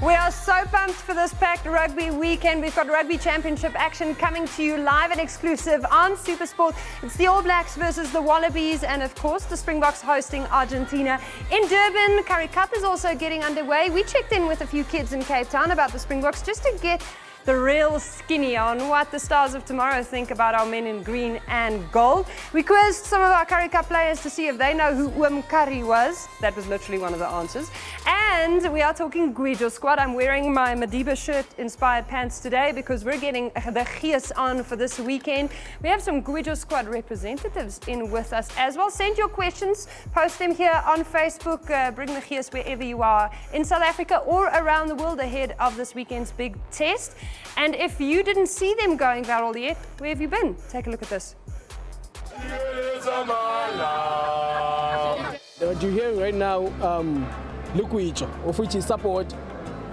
We are so pumped for this packed rugby weekend. We've got rugby championship action coming to you live and exclusive on SuperSport. It's the All Blacks versus the Wallabies and, of course, the Springboks hosting Argentina. In Durban, Currie Cup is also getting underway. We checked in with a few kids in Cape Town about the Springboks just to get the real skinny on what the stars of tomorrow think about our men in green and gold. We quizzed some of our Currie Cup players to see if they know who Currie was. That was literally one of the answers. And we are talking Gwijo Squad. I'm wearing my Madiba shirt-inspired pants today because we're getting the gees on for this weekend. We have some Gwijo Squad representatives in with us as well. Send your questions, post them here on Facebook. Bring the gees wherever you are in South Africa or around the world ahead of this weekend's big test. And if you didn't see them going viral yet, where have you been? Take a look at this. What you're hearing right now, Gwijo, of which is support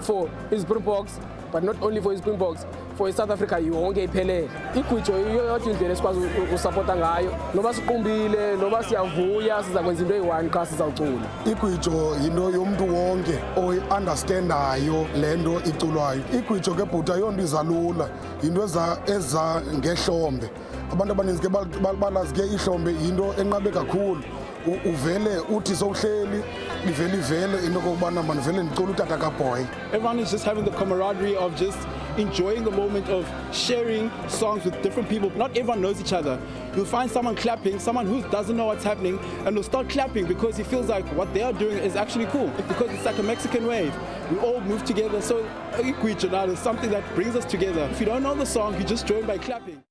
for his Springboks, but not only for his Springboks, for South Africa yonke iphelele. Gwijo iyothi indlela esikwazi usupporta ngayo, noba siqumbile, noba siyavuya, sizakwenza into eyi-one xa sizawucula. Gwijo yinto yomuntu wonke oyi-understandayo le nto iculwayo. Gwijo ke bhuta yonto izalula, yinto eza ngehlombe. Abantu abaninzi ke balazi ke ihlombe yinto enqabe kakhulu. Uvele uthi sowuhleli ivele into kokubana manivele ndicula utata kaBoy. Everyone is just having the camaraderie of just enjoying the moment of sharing songs with different people. Not everyone knows each other. You'll find someone clapping, someone who doesn't know what's happening, and will start clapping because he feels like what they are doing is actually cool. Because it's like a Mexican wave. We all move together. So Gwijo now is something that brings us together. If you don't know the song, you just join by clapping.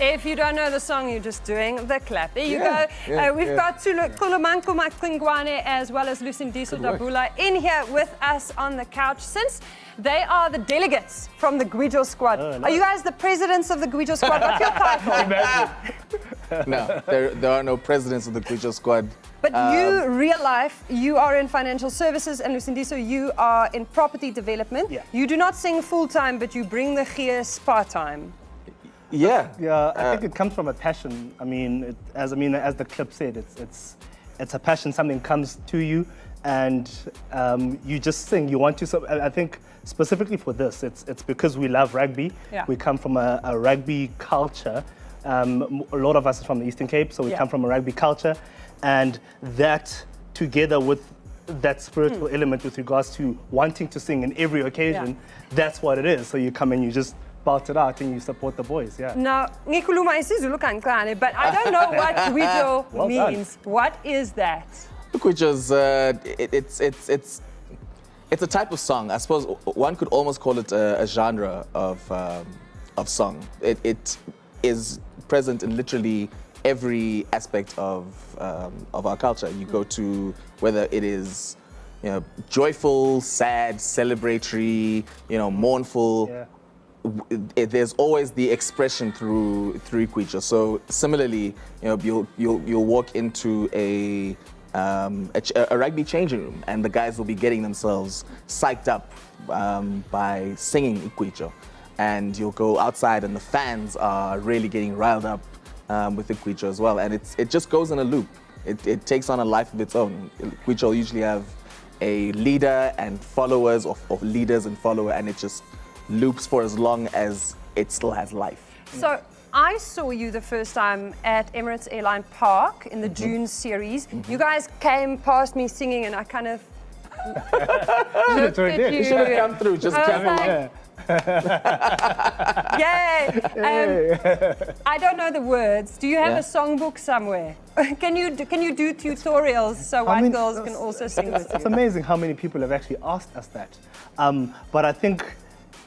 If you don't know the song, you're just doing the clap. There you go. We've got Kulumanku Makringwane as well as Lucindiso Dabula in here with us on the couch. Since they are the delegates from the Gwijo Squad, are you guys the presidents of the Gwijo Squad? What's your title? No, there are no presidents of the Gwijo Squad. But you, real life, you are in financial services, and Lucindiso, you are in property development. Yeah. You do not sing full-time, but you bring the gees part-time. Yeah. I think it comes from a passion. I mean, as the clip said, it's a passion. Something comes to you, and you just sing. You want to. So I think specifically for this, it's because we love rugby. Yeah. We come from a rugby culture. A lot of us are from the Eastern Cape, so we come from a rugby culture, and that together with that spiritual element with regards to wanting to sing in every occasion, that's what it is. So you come and you just belt it out and you support the boys, Now, ngikhuluma isiZulu kancane, but I don't know what Gwijo means. What is that? Gwijo's it's a type of song. I suppose one could almost call it a genre of song. It is present in literally every aspect of our culture. You go to whether it is joyful, sad, celebratory, mournful. Yeah. There's always the expression through Gwijo. So similarly, you'll walk into a rugby changing room, and the guys will be getting themselves psyched up by singing Gwijo, and you'll go outside, and the fans are really getting riled up with the Gwijo as well, and it just goes in a loop. It takes on a life of its own. Gwijo usually have a leader and followers, of leaders and follower, and it just loops for as long as it still has life. So I saw you the first time at Emirates Airline Park in the June series. You guys came past me singing, and I kind of looked at you. You should have come through, just come. Yay! I don't know the words. Do you have a songbook somewhere? Can you do tutorials so white girls can also sing with you? It's amazing how many people have actually asked us that. But I think,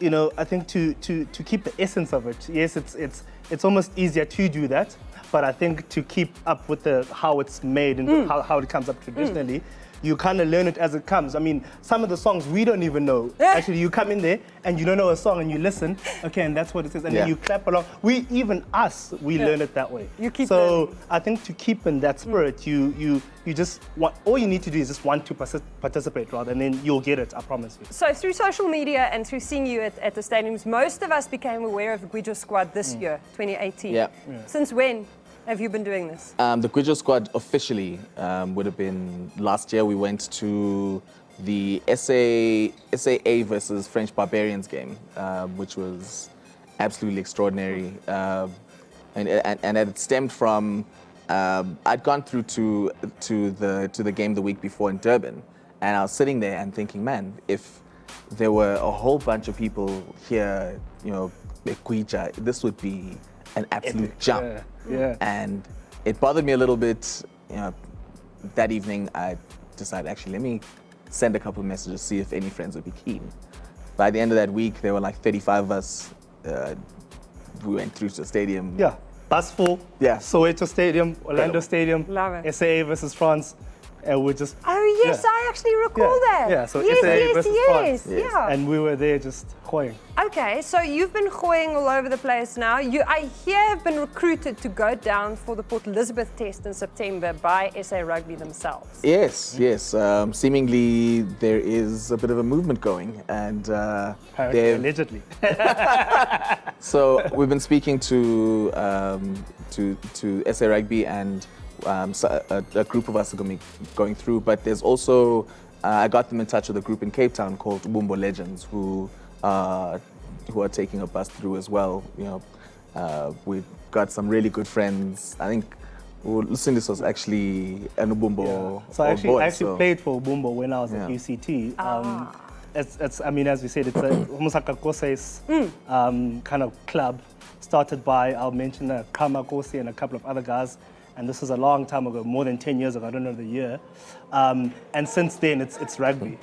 to keep the essence of it, yes, it's almost easier to do that. But I think to keep up with how it's made and how it comes up traditionally, you kind of learn it as it comes. I mean, some of the songs we don't even know. Actually, you come in there and you don't know a song and you listen, okay, and that's what it is, and then you clap along. We learn it that way. You keep so learning. I think to keep in that spirit, you just want, all you need to do is just want to participate rather, and then you'll get it, I promise you. So through social media and through seeing you at the stadiums, most of us became aware of the Gwijo Squad this year, 2018. Yeah. Since when have you been doing this? The Gwijo Squad officially would have been last year. We went to the SAA versus French Barbarians game, which was absolutely extraordinary, and it stemmed from I'd gone through to the game the week before in Durban, and I was sitting there and thinking, man, if there were a whole bunch of people here, at Gwijo, this would be an absolute jump. Yeah. And it bothered me a little bit. That evening I decided, actually, let me send a couple of messages, see if any friends would be keen. By the end of that week, there were like 35 of us. We went through to the stadium. Yeah. Bus full. Yeah. Soweto Stadium, Orlando Stadium. Love it. SAA versus France. And we're just. Oh yes, Yeah. I actually recall that. Yeah, so yes, SAA versus France. Yes. Yeah. And we were there just hoying. Okay, so you've been going all over the place now. I hear have been recruited to go down for the Port Elizabeth test in September by SA Rugby themselves. Yes. Seemingly there is a bit of a movement going, and they've- Allegedly. So we've been speaking to SA Rugby, and a group of us are going to be going through. But there's also I got them in touch with a group in Cape Town called Bumbo Legends, who are taking a bus through as well. We've got some really good friends. I think Lucinda was actually an Ubumbo. So I actually so- played for Ubumbo when I was Yeah. at UCT. It's I mean, as we said, it's almost like a Kose's kind of club, started by, I'll mention Kama Kosi and a couple of other guys. And this was a long time ago, more than 10 years ago, I don't know the year. And since then, it's rugby.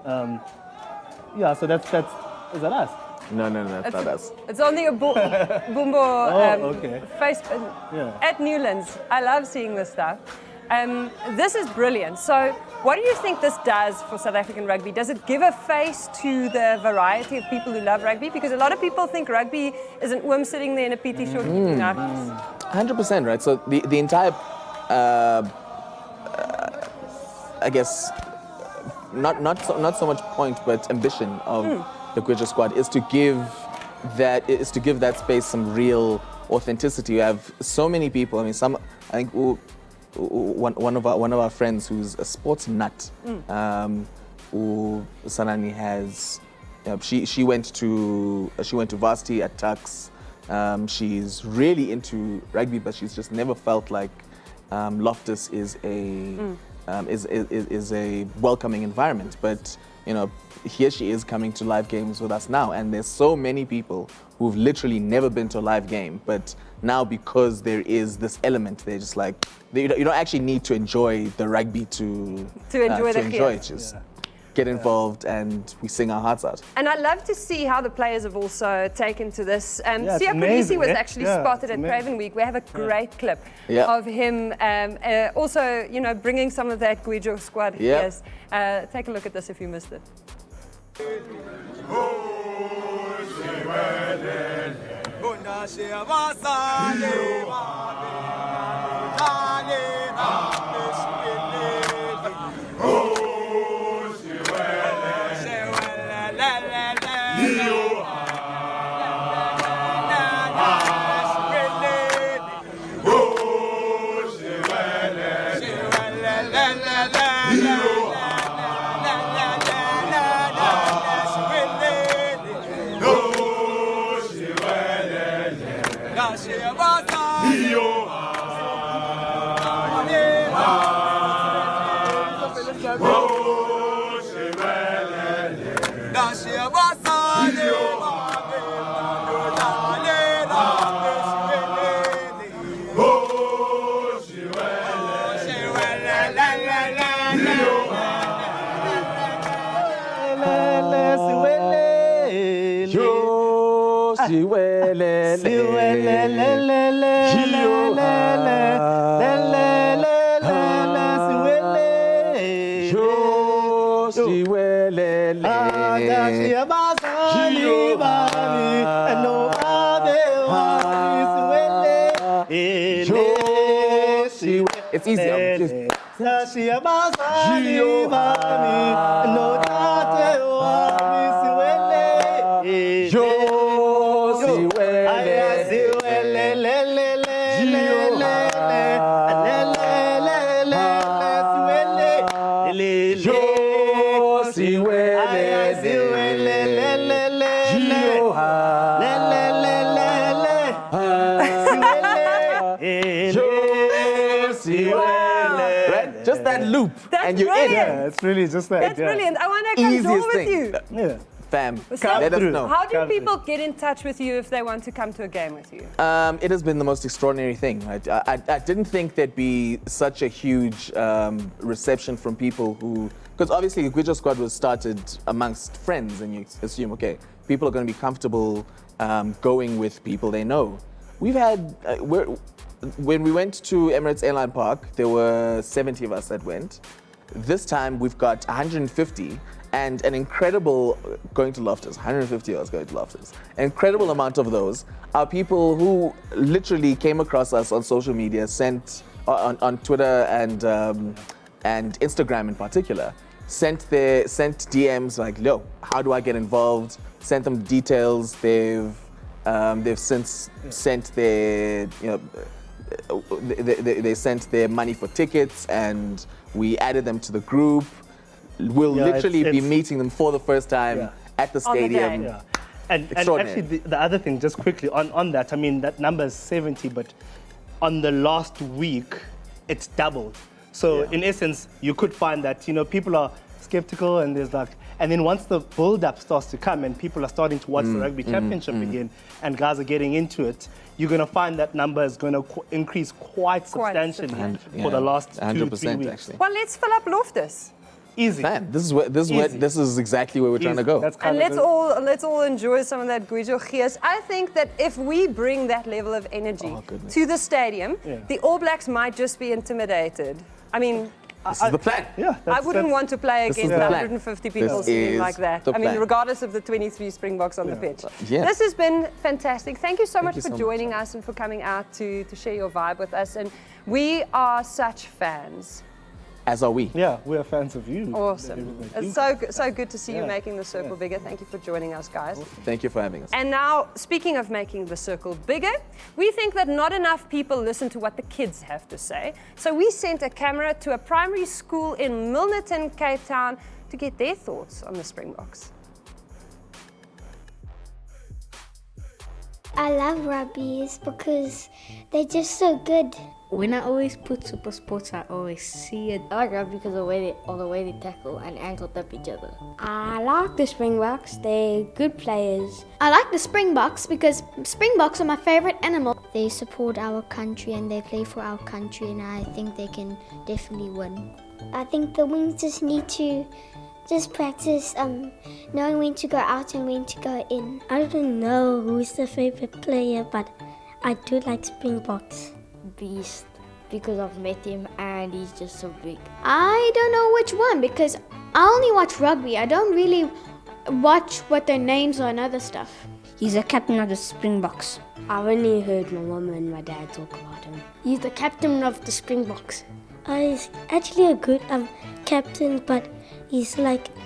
Yeah, so that's is that us? No, that's not us. It's on the Bumbo okay. Facebook Yeah. at Newlands. I love seeing this stuff. This is brilliant. So what do you think this does for South African rugby? Does it give a face to the variety of people who love rugby? Because a lot of people think rugby is an oom sitting there in a PT short eating nuts. 100%, right? So the entire, I guess, not so much point, but ambition of the Gwijo Squad is to give that space some real authenticity. You have so many people. I mean, I think one of our friends who's a sports nut, who Sanani has. She went to varsity at Tuks. She's really into rugby, but she's just never felt like Loftus is a welcoming environment. But here she is coming to live games with us now, and there's so many people who've literally never been to a live game, but now because there is this element, they're just like, you don't actually need to enjoy the rugby to enjoy it. Just get involved, and we sing our hearts out. And I love to see how the players have also taken to this. it's Siya Kolisi amazing, was eh? actually Yeah, spotted it's at amazing. Craven Week. We have a great clip Yeah. of him also, bringing some of that Gwijo Squad. Yeah. Yes. Take a look at this if you missed it. It's easy. just that loop, That's and you're brilliant. in. Yeah, it's really just that. That's yeah. brilliant. I want to come draw Easiest with thing. you. Yeah. Fam, So, let us through. know. how do Come people get in touch with you if they want to come to a game with you? It has been the most extraordinary thing. I didn't think there'd be such a huge reception from people who, because obviously the Gwijo Squad was started amongst friends, and you assume, okay, people are going to be comfortable going with people they know. We've had, when we went to Emirates Airline Park, there were 70 of us that went. This time we've got 150. And an incredible, going to Loftus, 150 of us going to Loftus. An incredible amount of those are people who literally came across us on social media, sent on Twitter and Instagram in particular, sent DMs like, yo, how do I get involved? Sent them details. They've since sent their, they sent their money for tickets, and we added them to the group. We'll literally be meeting them for the first time at the stadium. Yeah. And actually, the other thing, just quickly on that, I mean, that number is 70, but on the last week, it's doubled. So in essence, you could find that, people are skeptical, and there's like, and then once the build-up starts to come and people are starting to watch the rugby championship again, and guys are getting into it, you're going to find that number is going to increase quite substantially for the last 2-3 weeks. Actually. Well, let's fill up Loftus. Easy. Man, this is exactly where we're trying to go. And let's all enjoy some of that Gwijo gees. I think that if we bring that level of energy to the stadium, the All Blacks might just be intimidated. I mean, This is the plan. Yeah, I wouldn't want to play This is against the plan. 150 people This singing is like that. the I mean, plan. regardless of the 23 Springboks on the pitch. Yeah. This has been fantastic. Thank you so much you for so joining us and for coming out to share your vibe with us. And we are such fans. As are we. Yeah, we are fans of you. Awesome. It's so good to see you making the circle bigger. Thank you for joining us, guys. Thank you for having us. And now, speaking of making the circle bigger, we think that not enough people listen to what the kids have to say. So we sent a camera to a primary school in Milnerton, Cape Town, to get their thoughts on the Springboks. I love rugby's because they're just so good. When I always put SuperSport, I always see it. I like rugby because of the way they tackle and ankle tap each other. I like the Springboks. They're good players. I like the Springboks because Springboks are my favorite animal. They support our country and they play for our country, and I think they can definitely win. I think the Wings just need to practice knowing when to go out and when to go in. I don't know who's the favorite player, but I do like Springboks. Beast, because I've met him and he's just so big. I don't know which one because I only watch rugby. I don't really watch what their names are and other stuff. He's the captain of the Springboks. I've only heard my mum and my dad talk about him. He's the captain of the Springboks. He's actually a good captain, but he's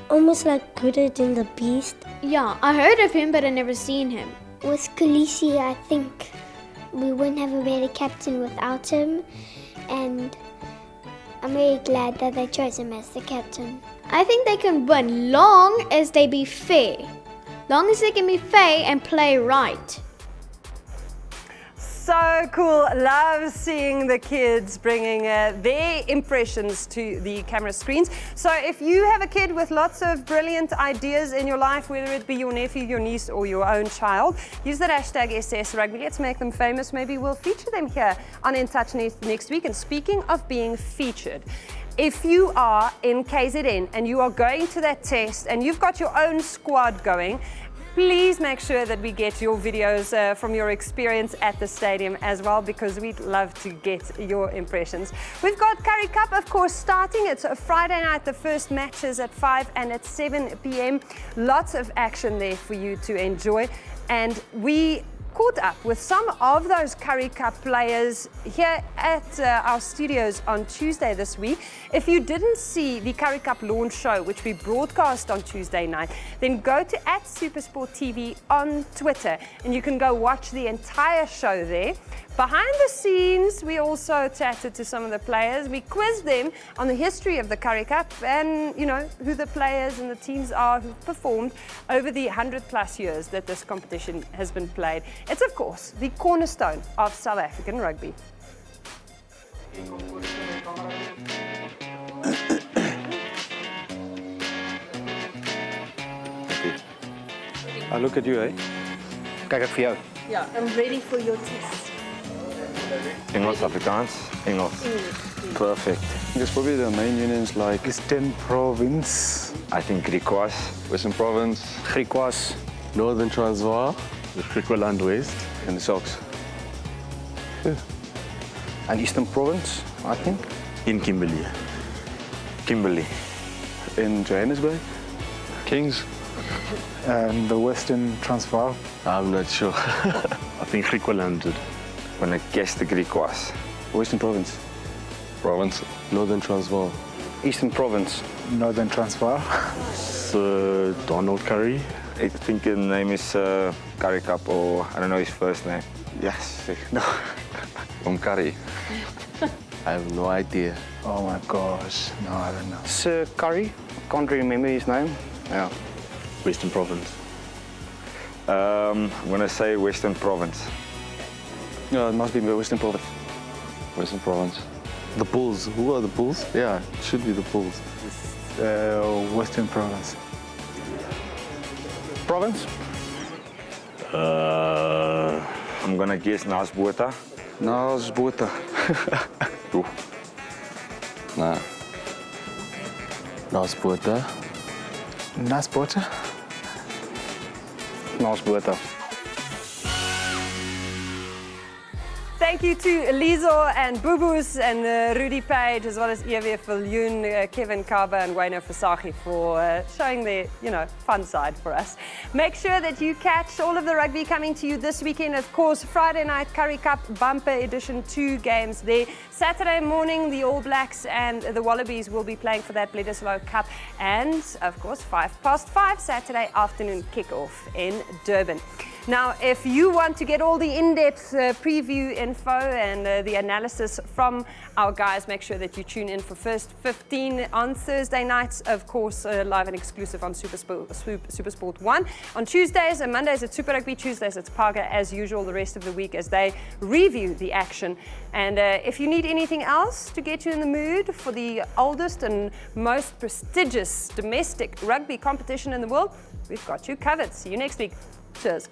almost gooder than the Beast. Yeah, I heard of him, but I never seen him. With Khaleesi, I think we wouldn't have a better captain without him, and I'm very glad that they chose him as the captain. I think they can win long as they be fair. Long as they can be fair and play right. So cool. Love seeing the kids bringing their impressions to the camera screens. So if you have a kid with lots of brilliant ideas in your life, whether it be your nephew, your niece, or your own child, use the hashtag #SSRugby. Let's make them famous. Maybe we'll feature them here on In Touch next week. And speaking of being featured, if you are in KZN and you are going to that test and you've got your own squad going, please make sure that we get your videos from your experience at the stadium as well, because we'd love to get your impressions. We've got Currie Cup, of course, starting. It's a Friday night. The first matches at 5 and at 7 p.m. Lots of action there for you to enjoy. And we caught up with some of those Currie Cup players here at our studios on Tuesday this week. If you didn't see the Currie Cup launch show, which we broadcast on Tuesday night, then go to @SuperSport TV on Twitter and you can go watch the entire show there. Behind the scenes, we also chatted to some of the players. We quizzed them on the history of the Currie Cup and, who the players and the teams are who've performed over the 100+ years that this competition has been played. It's, of course, the cornerstone of South African rugby. I look at you, eh? Kijk ek vir jou. Yeah, I'm ready for your test. Engels, Afrikaans, Engels. Perfect. There's probably the main unions like Eastern Province, I think Griquas, Western Province, Griquas, Northern Transvaal, the Griqualand West, and the Sox. and Eastern Province, I think. In Kimberley. Kimberley. In Johannesburg. Kings. And the Western Transvaal. I'm not sure. I think Griqualand did. I'm gonna guess the Griquas. Western Province. Province. Northern Transvaal. Eastern Province. Northern Transvaal. So Donald Currie. I think his name is Currie Cup, or I don't know his first name. Yes. No. From Currie. I have no idea. Oh my gosh, no, I don't know. Sir Currie, can't remember his name. Yeah. Western Province. I'm gonna say Western Province. No, it must be the Western Province. Western Province. The Bulls. Who are the Bulls? Yeah, it should be the Bulls. Western Province. Province? I'm gonna guess Nasbota. Nasbota. Oeh. Nah. Nasbota. Nasbota? Nasbota. Thank you to Lizo and Booboos and Rudy Page, as well as Ewe Viljoen, Kevin Kaba and Wayne Fasaki for showing their, fun side for us. Make sure that you catch all of the rugby coming to you this weekend. Of course, Friday night, Currie Cup bumper edition, 2 games there. Saturday morning, the All Blacks and the Wallabies will be playing for that Bledisloe Cup. And, of course, 5:05 Saturday afternoon kickoff in Durban. Now, if you want to get all the in-depth preview info and the analysis from our guys, make sure that you tune in for First 15 on Thursday nights, of course, live and exclusive on SuperSport 1. On Tuesdays and Mondays, it's Super Rugby. Tuesdays, it's Paga, as usual, the rest of the week as they review the action. And if you need anything else to get you in the mood for the oldest and most prestigious domestic rugby competition in the world, we've got you covered. See you next week. Cheers.